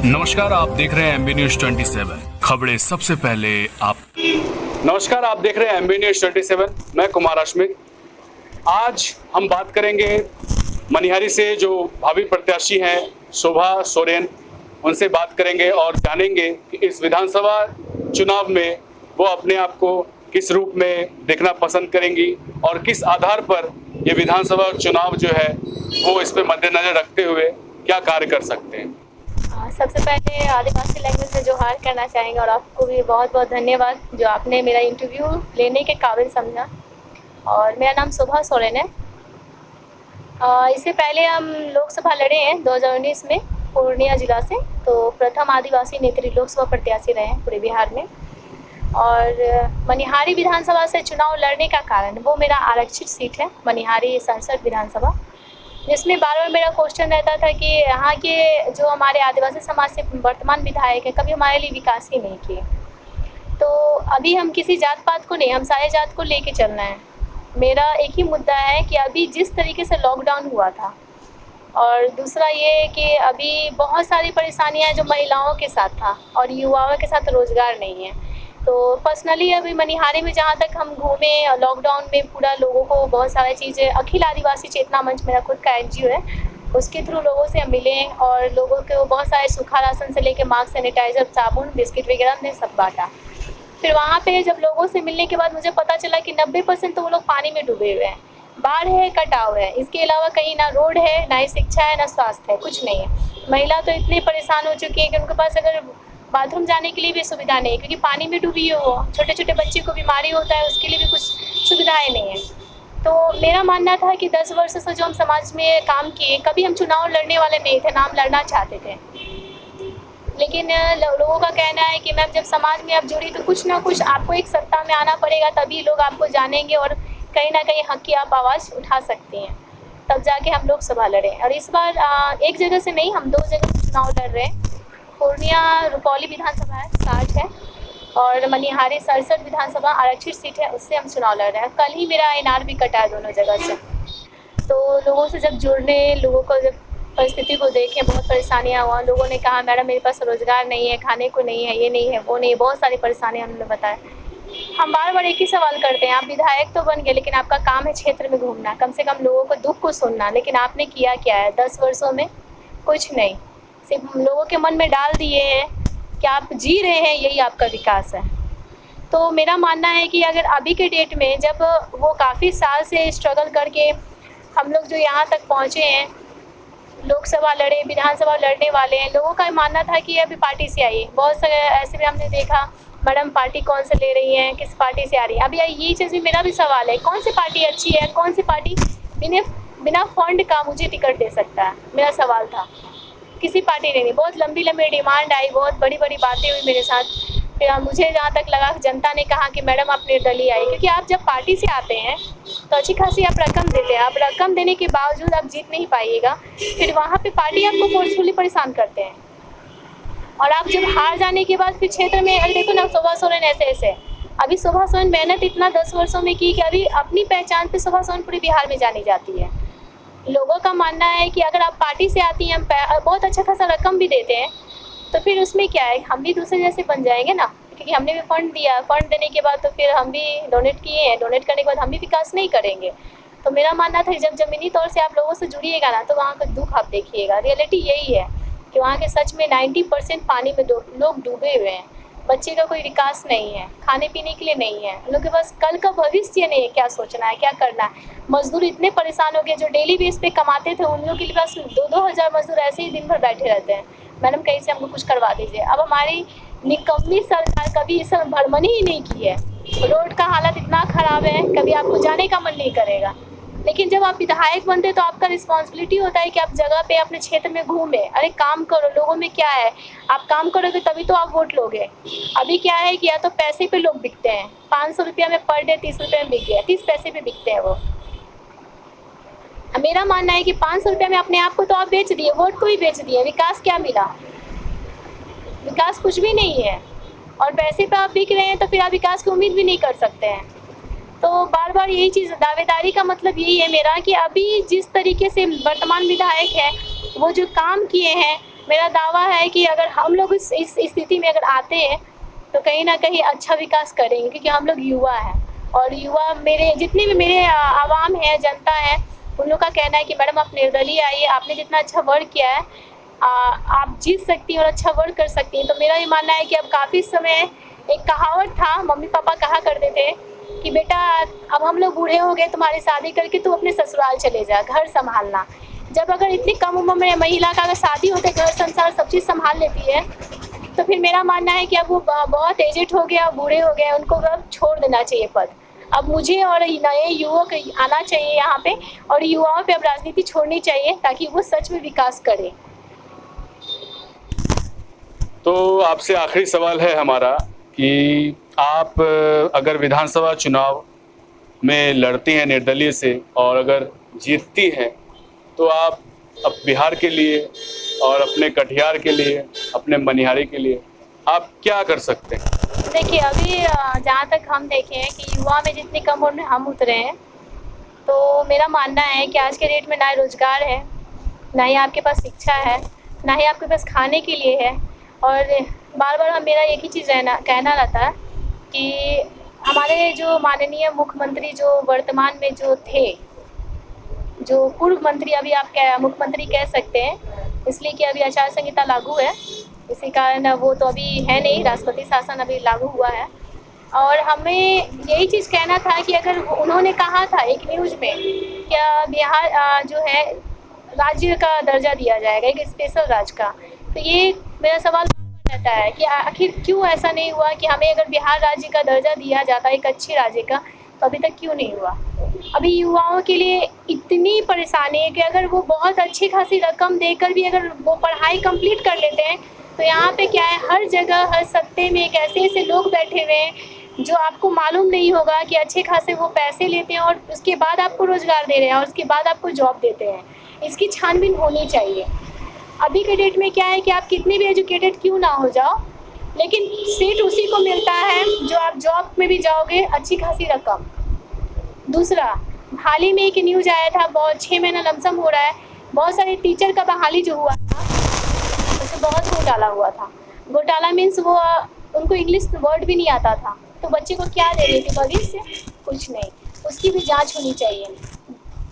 नमस्कार, आप देख रहे हैं एमबी न्यूज 27 खबरें सबसे पहले आप। नमस्कार, आप देख रहे हैं एमबी न्यूज 27। मैं कुमार अश्मित। आज हम बात करेंगे मनिहारी से जो भावी प्रत्याशी हैं शोभा सोरेन, उनसे बात करेंगे और जानेंगे कि इस विधानसभा चुनाव में वो अपने आप को किस रूप में देखना पसंद करेंगी और किस आधार पर ये विधानसभा चुनाव जो है वो इस पे मद्देनजर रखते हुए क्या कार्य कर सकते हैं। सबसे पहले आदिवासी लैंग्वेज में जोहार करना चाहेंगे और आपको भी बहुत बहुत धन्यवाद जो आपने मेरा इंटरव्यू लेने के काबिल समझा। और मेरा नाम शोभा सोरेन है। इससे पहले हम लोकसभा लड़े हैं 2019 में पूर्णिया जिला से, तो प्रथम आदिवासी नेत्री लोकसभा प्रत्याशी रहे हैं पूरे बिहार में। और मनिहारी विधानसभा से चुनाव लड़ने का कारण वो मेरा आरक्षित सीट है, मनिहारी संसद विधानसभा, जिसमें बार बार मेरा क्वेश्चन रहता था कि यहाँ के जो हमारे आदिवासी समाज से वर्तमान विधायक है कभी हमारे लिए विकास ही नहीं किए। तो अभी हम किसी जात पात को नहीं, हम सारे जात को लेके चलना है। मेरा एक ही मुद्दा है कि अभी जिस तरीके से लॉकडाउन हुआ था, और दूसरा ये कि अभी बहुत सारी परेशानियाँ हैं जो महिलाओं के साथ था और युवाओं के साथ रोज़गार नहीं है। तो पर्सनली अभी मनिहारी में जहाँ तक हम घूमे लॉकडाउन में, पूरा लोगों को बहुत सारी चीज़ें, अखिल आदिवासी चेतना मंच मेरा खुद का एनजीओ है, उसके थ्रू लोगों से हम मिले और लोगों को बहुत सारे सूखा राशन से लेके मास्क, सैनिटाइज़र, साबुन, बिस्किट वगैरह हमने सब बांटा। फिर वहाँ पे जब लोगों से मिलने के बाद मुझे पता चला कि 90% तो वो लोग पानी में डूबे हुए हैं, बाढ़ है, कटाव है, इसके अलावा कहीं ना रोड है, ना ही शिक्षा है, ना स्वास्थ्य है, कुछ नहीं है। महिला तो इतनी परेशान हो चुकी है कि उनके पास अगर बाथरूम जाने के लिए भी सुविधा नहीं है, क्योंकि पानी में डूबी है वो। छोटे छोटे बच्चे को बीमारी होता है, उसके लिए भी कुछ सुविधाएं नहीं है। तो मेरा मानना था कि 10 वर्ष से जो हम समाज में काम किए, कभी हम चुनाव लड़ने वाले नहीं थे, नाम लड़ना चाहते थे। लेकिन लोगों का कहना है कि मैम जब समाज में आप जुड़ी तो कुछ ना कुछ आपको एक सत्ता में आना पड़ेगा, तभी लोग आपको जानेंगे और कहीं ना कहीं हक की आप आवाज़ उठा सकती हैं, तब जाके हम लोग सभा लड़े। और इस बार एक जगह से नहीं, हम 2 जगह से चुनाव लड़ रहे हैं। पूर्णिया रुपौली विधानसभा है 60 है और मनिहारी 67 विधानसभा आरक्षित सीट है, उससे हम चुनाव लड़ रहे हैं। कल ही मेरा एनआर भी कटा है दोनों जगह से। तो लोगों से जब जुड़ने, लोगों को जब परिस्थिति को देखें, बहुत परेशानियां हुआ। लोगों ने कहा मैडम मेरे पास रोज़गार नहीं है, खाने को नहीं है, ये नहीं है, वो नहीं, बहुत सारी परेशानियाँ हमने बताया। हम बार बार एक ही सवाल करते हैं, आप विधायक तो बन गए, लेकिन आपका काम है क्षेत्र में घूमना, कम से कम लोगों को दुख को सुनना, लेकिन आपने किया क्या है 10 वर्षों में? कुछ नहीं, सिर्फ लोगों के मन में डाल दिए हैं कि आप जी रहे हैं, यही आपका विकास है। तो मेरा मानना है कि अगर अभी के डेट में जब वो काफ़ी साल से स्ट्रगल करके हम लोग जो यहाँ तक पहुँचे हैं, लोकसभा लड़े, विधानसभा लड़ने वाले हैं, लोगों का मानना था कि अभी पार्टी से आइए। बहुत सारे ऐसे भी हमने देखा, मैडम पार्टी कौन से ले रही हैं, किस पार्टी से आ रही है। अभी यही चीज़ भी मेरा भी सवाल है, कौन सी पार्टी अच्छी है, कौन सी पार्टी बिना फंड का मुझे टिकट दे सकता है, मेरा सवाल था। किसी पार्टी ने नहीं। बहुत लंबी लंबी डिमांड आई, बहुत बड़ी बड़ी बातें हुई मेरे साथ। फिर मुझे जहाँ तक लगा, जनता ने कहा कि मैडम आप निर्दलीय आई, क्योंकि आप जब पार्टी से आते हैं तो अच्छी खासी आप रकम देते हैं, आप रकम देने के बावजूद आप जीत नहीं पाइएगा। फिर वहाँ पे पार्टी आपको फोर्सफुली परेशान करते हैं, और आप जब हार जाने के बाद फिर क्षेत्र में, अरे देखो ना शोभा सोरेन ऐसे अभी शोभा सोरेन मेहनत इतना 10 वर्षों में की कि अभी अपनी पहचान पे शोभा सोरेन पूरे बिहार में जानी जाती है। लोगों का मानना है कि अगर आप पार्टी से आती हैं, हम बहुत अच्छा खासा रकम भी देते हैं, तो फिर उसमें क्या है, हम भी दूसरे जैसे बन जाएंगे ना, क्योंकि हमने भी फंड दिया, फंड देने के बाद तो फिर हम भी डोनेट किए हैं, डोनेट करने के बाद हम भी विकास नहीं करेंगे। तो मेरा मानना था जब ज़मीनी तौर से आप लोगों से जुड़िएगा ना, तो वहाँ का दुख आप देखिएगा। रियलिटी यही है कि वहाँ के सच में 90% पानी में लोग डूबे हुए हैं। बच्चे का कोई विकास नहीं है, खाने पीने के लिए नहीं है, उन लोग के पास कल का भविष्य नहीं है, क्या सोचना है, क्या करना है। मजदूर इतने परेशान हो गए, जो डेली बेस पे कमाते थे, उन लोगों के पास 2-2 हज़ार मजदूर ऐसे ही दिन भर बैठे रहते हैं, मैडम कहीं से हमको कुछ करवा दीजिए। अब हमारी निकम्मी सरकार कभी इस भरमनी ही नहीं की है। रोड का हालत इतना ख़राब है, कभी आपको जाने का मन नहीं करेगा। लेकिन जब आप विधायक बनते तो आपका रिस्पॉन्सिबिलिटी होता है कि आप जगह पे अपने क्षेत्र में घूमें, अरे काम करो, लोगों में क्या है, आप काम करोगे तभी तो आप वोट लोगे। अभी क्या है कि या तो पैसे पे लोग बिकते हैं, 500 रुपया में पर डे 30 रुपये में बिक गया, 30 पैसे पे बिकते हैं वो। मेरा मानना है कि 500 रुपया में अपने आप को तो आप बेच दिए, वोट को भी बेच दिए, विकास क्या मिला? विकास कुछ भी नहीं है। और पैसे पे आप बिक रहे हैं तो फिर आप विकास की उम्मीद भी नहीं कर सकते हैं। तो बार बार यही चीज़, दावेदारी का मतलब यही है मेरा कि अभी जिस तरीके से वर्तमान विधायक है वो जो काम किए हैं, मेरा दावा है कि अगर हम लोग इस स्थिति में अगर आते हैं तो कहीं ना कहीं अच्छा विकास करेंगे, क्योंकि हम लोग युवा हैं। और युवा मेरे जितने भी मेरे आवाम है, जनता है, उन लोग का कहना है कि मैडम आप निर्दलीय आइए, आपने जितना अच्छा वर्क किया है आप जीत सकती हैं और अच्छा वर्क कर सकती हैं। तो मेरा ये मानना है कि अब काफ़ी समय, एक कहावत था, मम्मी पापा कहा करते थे कि बेटा अब हम लोग बूढ़े हो गए, तुम्हारी शादी करके तू अपने ससुराल चले जा, घर संभालना। जब अगर इतनी कम उम्र में महिला का अगर शादी होते, घर संसार सब चीज़ संभाल लेती है, तो फिर मेरा मानना है कि अब वो बहुत एजेड हो गया, बूढ़े हो गए, उनको अब छोड़ देना चाहिए पद। अब मुझे और नए युवक आना चाहिए यहाँ पे, और युवाओं पे अब राजनीति छोड़नी चाहिए ताकि वो सच में विकास करे। तो आपसे आखिरी सवाल है हमारा कि आप अगर विधानसभा चुनाव में लड़ती हैं निर्दलीय से और अगर जीतती हैं तो आप अब बिहार के लिए और अपने कटिहार के लिए, अपने मनिहारी के लिए आप क्या कर सकते हैं? देखिए अभी जहाँ तक हम देखें हैं कि युवा में जितनी कम उम्र में हम उतरे हैं, तो मेरा मानना है कि आज के डेट में ना रोजगार है, ना ही आपके पास शिक्षा है, ना ही आपके पास खाने के लिए है। और बार बार मेरा एक ही चीज़ कहना रहता है कि हमारे जो माननीय मुख्यमंत्री जो वर्तमान में जो थे, जो पूर्व मंत्री, अभी आप मुख्यमंत्री कह सकते हैं, इसलिए कि अभी आचार संहिता लागू है, इसी कारण वो तो अभी है नहीं, राष्ट्रपति शासन अभी लागू हुआ है। और हमें यही चीज़ कहना था कि अगर उन्होंने कहा था एक न्यूज़ में क्या बिहार जो है राज्य का दर्जा दिया जाएगा, एक स्पेशल राज्य का, तो ये मेरा सवाल रहता है कि आखिर क्यों ऐसा नहीं हुआ कि हमें अगर बिहार राज्य का दर्जा दिया जाता एक अच्छे राज्य का, तो अभी तक क्यों नहीं हुआ। अभी युवाओं के लिए इतनी परेशानी है कि अगर वो बहुत अच्छी खासी रकम देकर भी अगर वो पढ़ाई कंप्लीट कर लेते हैं, तो यहाँ पे क्या है, हर जगह हर सत्ते में एक ऐसे लोग बैठे हुए हैं जो आपको मालूम नहीं होगा कि अच्छे खासे वो पैसे लेते हैं और उसके बाद आपको रोज़गार दे रहे हैं और उसके बाद आपको जॉब देते हैं। इसकी छानबीन होनी चाहिए। अभी के डेट में क्या है कि आप कितने भी एजुकेटेड क्यों ना हो जाओ, लेकिन सीट उसी को मिलता है जो आप जॉब में भी जाओगे अच्छी खासी रकम। दूसरा, हाल ही में एक न्यूज़ आया था, बहुत 6 महीना लमसम हो रहा है, बहुत सारे टीचर का बहाली जो हुआ था उसमें बहुत घोटाला हुआ था। घोटाला मीन्स वो उनको इंग्लिश वर्ड भी नहीं आता था, तो बच्चे को क्या दे रही थी भविष्य, कुछ नहीं, उसकी भी जांच होनी चाहिए।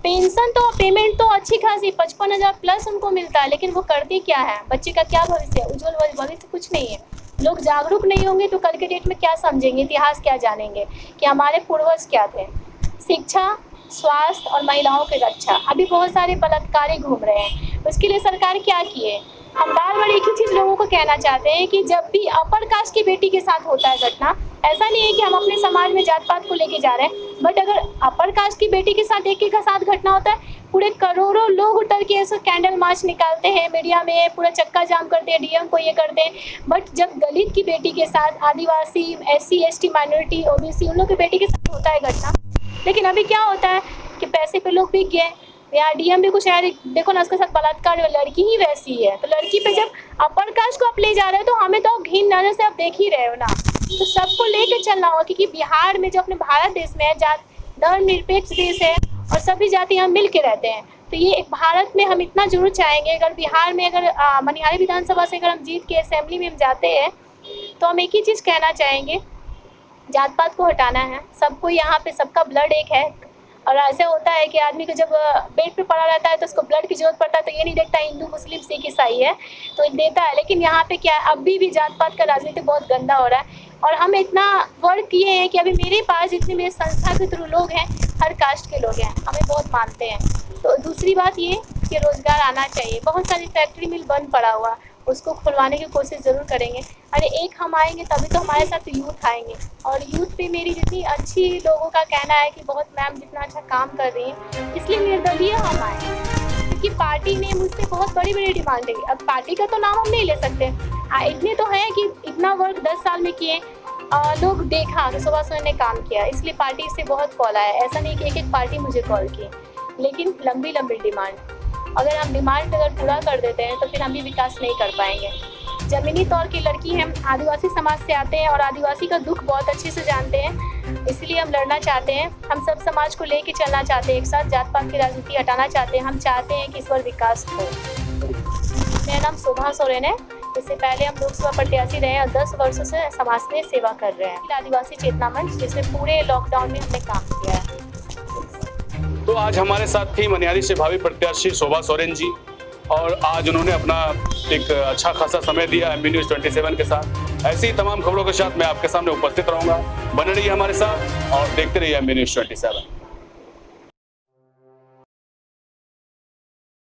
पेंशन तो पेमेंट तो अच्छी खासी 55,000 प्लस उनको मिलता है, लेकिन वो करते क्या है, बच्चे का क्या भविष्य है, उज्जवल भविष्य कुछ नहीं है। लोग जागरूक नहीं होंगे तो कल के डेट में क्या समझेंगे, इतिहास क्या जानेंगे कि हमारे पूर्वज क्या थे। शिक्षा, स्वास्थ्य और महिलाओं की रक्षा, अभी बहुत सारे बलात्कारी घूम रहे हैं, उसके लिए सरकार क्या किए। हम बार बार एक ही चीज़ लोगों को कहना चाहते हैं कि जब भी अपर कास्ट की बेटी के साथ होता है घटना, ऐसा नहीं है कि हम अपने समाज में जात पात को लेके जा रहे हैं, बट अगर अपर कास्ट की बेटी के साथ एक के साथ घटना होता है, पूरे करोड़ों लोग उतर के ऐसे कैंडल मार्च निकालते हैं, मीडिया में पूरा चक्का जाम करते हैं, डीएम को ये करते हैं। बट जब दलित की बेटी के साथ, आदिवासी, SC ST माइनॉरिटी, OBC, उन लोग की बेटी के साथ होता है घटना, लेकिन अभी क्या होता है कि पैसे पे लोग बिक गए। या डीएम भी कुछ है, देखो ना उसके साथ बलात्कार, लड़की ही वैसी है, तो लड़की पे जब अपर कास्ट को आप ले जा रहे हो तो हमें तो घिन नजर से आप देख ही रहे हो ना। तो सबको लेके चलना होगा, क्योंकि बिहार में जो अपने भारत देश में है, धर्मनिरपेक्ष देश है और सभी जाति हम मिल के रहते हैं। तो ये एक भारत में हम इतना जरूर चाहेंगे, अगर बिहार में अगर मनिहारी विधानसभा से अगर हम जीत के असेंबली में हम जाते हैं, तो हम एक ही चीज़ कहना चाहेंगे, जात पात को हटाना है। सबको यहाँ पे सबका ब्लड एक है, और ऐसे होता है कि आदमी को जब बेड पे पड़ा रहता है तो उसको ब्लड की जरूरत पड़ता है, तो ये नहीं देखता हिंदू मुस्लिम सिख ईसाई है तो देता है। लेकिन यहाँ पे क्या है, अभी भी जात पात का राजनीति बहुत गंदा हो रहा है। और हम इतना वर्क किए हैं कि अभी मेरे पास जितने मेरे संस्था के थ्रू लोग हैं, हर कास्ट के लोग हैं, हमें बहुत मानते हैं। तो दूसरी बात ये कि रोज़गार आना चाहिए। बहुत सारी फैक्ट्री मिल बंद पड़ा हुआ, उसको खुलवाने की कोशिश ज़रूर करेंगे। अरे एक हम आएंगे तभी तो हमारे साथ यूथ आएंगे, और यूथ पे मेरी जितनी अच्छी लोगों का कहना है कि बहुत मैम जितना अच्छा काम कर रही हैं, इसलिए निर्दलीय हम आए, क्योंकि पार्टी ने मुझसे बहुत बड़ी बड़ी डिमांड है। अब पार्टी का तो नाम हम नहीं ले सकते, इतने तो हैं कि इतना वर्क 10 साल में किए, लोग देखा कि सुबह सुबह ने काम किया, इसलिए पार्टी से बहुत कॉल आया। ऐसा नहीं कि एक पार्टी मुझे कॉल की, लेकिन लंबी लंबी डिमांड। अगर हम डिमांड अगर पूरा कर देते हैं तो फिर हम भी विकास नहीं कर पाएंगे। ज़मीनी तौर की लड़की हम आदिवासी समाज से आते हैं और आदिवासी का दुख बहुत अच्छे से जानते हैं, इसलिए हम लड़ना चाहते हैं। हम सब समाज को लेके चलना चाहते हैं, एक साथ जात पात की राजनीति हटाना चाहते हैं। हम चाहते हैं कि इस बार विकास हो। मेरा नाम शोभा सोरेन है। इससे पहले हम लोकसभा प्रत्याशी रहे हैं और 10 वर्षों से समाज में सेवा कर रहे हैं। आदिवासी चेतना मंच, जिसमें पूरे लॉकडाउन में हमने काम किया है। तो आज हमारे साथ थी मनिहारी से भावी प्रत्याशी शोभा सोरेन जी, और आज उन्होंने अपना एक अच्छा खासा समय दिया MB News 27 के साथ। ऐसी ही तमाम खबरों के साथ मैं आपके सामने उपस्थित रहूंगा। बने रहिए हमारे साथ और देखते रहिए MB News 27।